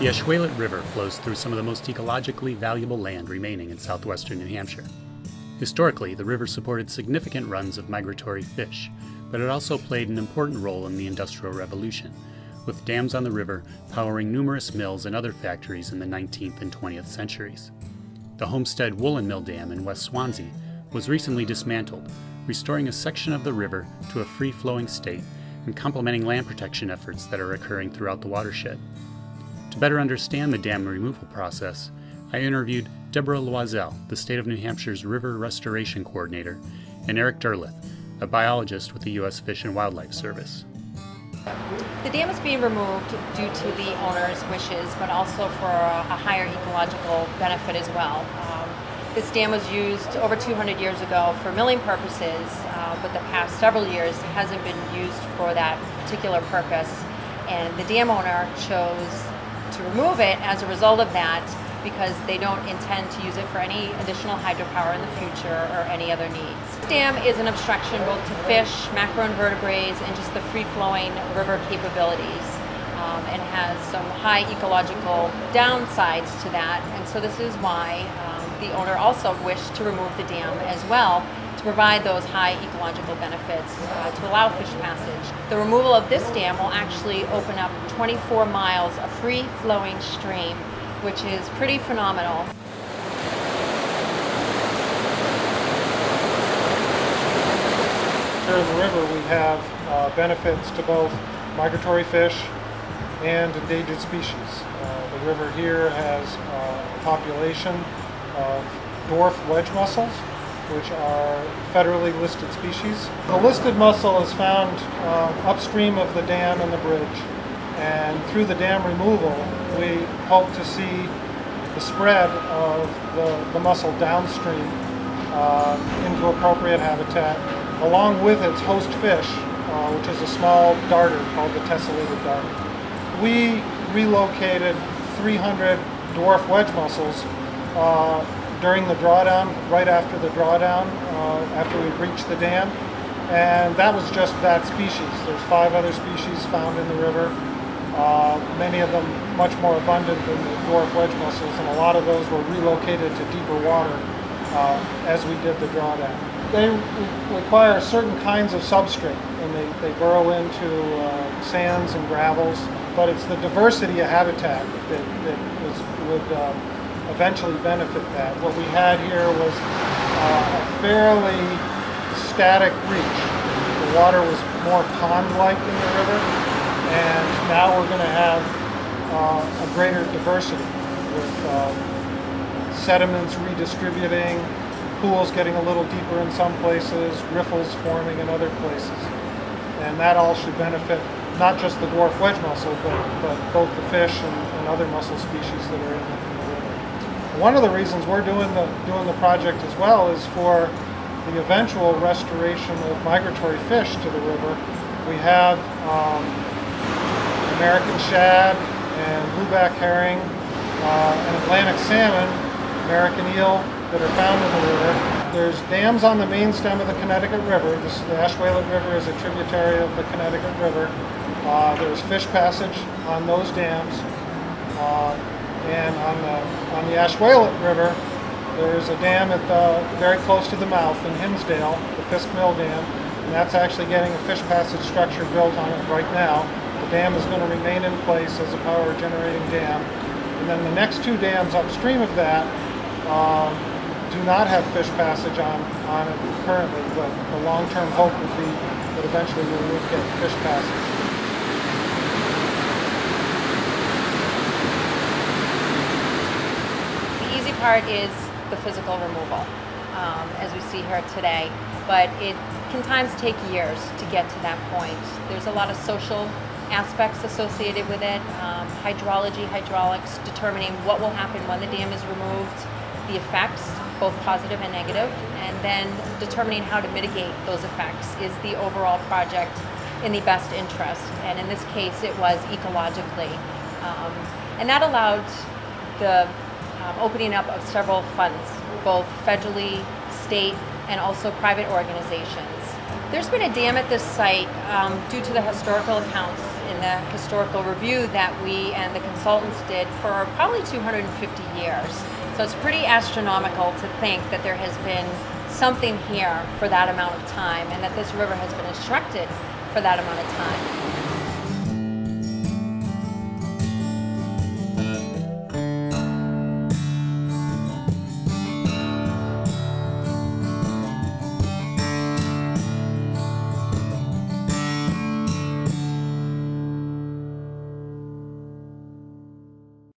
The Ashuelot River flows through some of the most ecologically valuable land remaining in southwestern New Hampshire. Historically, the river supported significant runs of migratory fish, but it also played an important role in the Industrial Revolution, with dams on the river powering numerous mills and other factories in the 19th and 20th centuries. The Homestead Woolen mill dam in West Swanzey was recently dismantled, restoring a section of the river to a free-flowing state and complementing land protection efforts that are occurring throughout the watershed. To better understand the dam removal process, I interviewed Deborah Loisel, the state of New Hampshire's River Restoration Coordinator, and Eric Derleth, a biologist with the U.S. Fish and Wildlife Service. The dam is being removed due to the owner's wishes, but also for a higher ecological benefit as well. This dam was used over 200 years ago for milling purposes, but the past several years hasn't been used for that particular purpose. And the dam owner chose to remove it as a result of that because they don't intend to use it for any additional hydropower in the future or any other needs. This dam is an obstruction both to fish, macroinvertebrates, and just the free-flowing river capabilities, and has some high ecological downsides to that. And so this is why the owner also wished to remove the dam as well, to provide those high ecological benefits to allow fish passage. The removal of this dam will actually open up 24 miles of free-flowing stream, which is pretty phenomenal. Here in the river we have benefits to both migratory fish and endangered species. The river here has a population of dwarf wedge mussels, which are federally listed species. The listed mussel is found upstream of the dam and the bridge, and through the dam removal we hope to see the spread of the mussel downstream into appropriate habitat, along with its host fish, which is a small darter called the tessellated darter. We relocated 300 dwarf wedge mussels during the drawdown, right after the drawdown, after we breached the dam, and that was just that species. There's 5 other species found in the river, many of them much more abundant than the dwarf wedge mussels, and a lot of those were relocated to deeper water as we did the drawdown. They require certain kinds of substrate, and they burrow into sands and gravels, but it's the diversity of habitat that would eventually benefit that. What we had here was a fairly static reach. The water was more pond-like in the river, and now we're going to have a greater diversity with sediments redistributing, pools getting a little deeper in some places, riffles forming in other places. And that all should benefit not just the dwarf wedge mussel, but both the fish and other mussel species that are in the river. One of the reasons we're doing the project as well is for the eventual restoration of migratory fish to the river. We have American shad and blueback herring and Atlantic salmon, American eel, that are found in the river. There's dams on the main stem of the Connecticut River. The Ashuelot River is a tributary of the Connecticut River. There's fish passage on those dams. And on the Ashuelot River, there's a dam very close to the mouth in Hinsdale, the Fisk Mill Dam, and that's actually getting a fish passage structure built on it right now. The dam is going to remain in place as a power generating dam. And then the next 2 dams upstream of that do not have fish passage on it currently, but the long-term hope would be that eventually we would get fish passage. The easy part is the physical removal, as we see here today, but it can times take years to get to that point. There's a lot of social aspects associated with it, hydrology, hydraulics, determining what will happen when the dam is removed, the effects, both positive and negative, and then determining how to mitigate those effects is the overall project in the best interest. And in this case, it was ecologically. And that allowed the opening up of several funds, both federally, state, and also private organizations. There's been a dam at this site due to the historical accounts in the historical review that we and the consultants did for probably 250 years. So it's pretty astronomical to think that there has been something here for that amount of time and that this river has been instructed for that amount of time.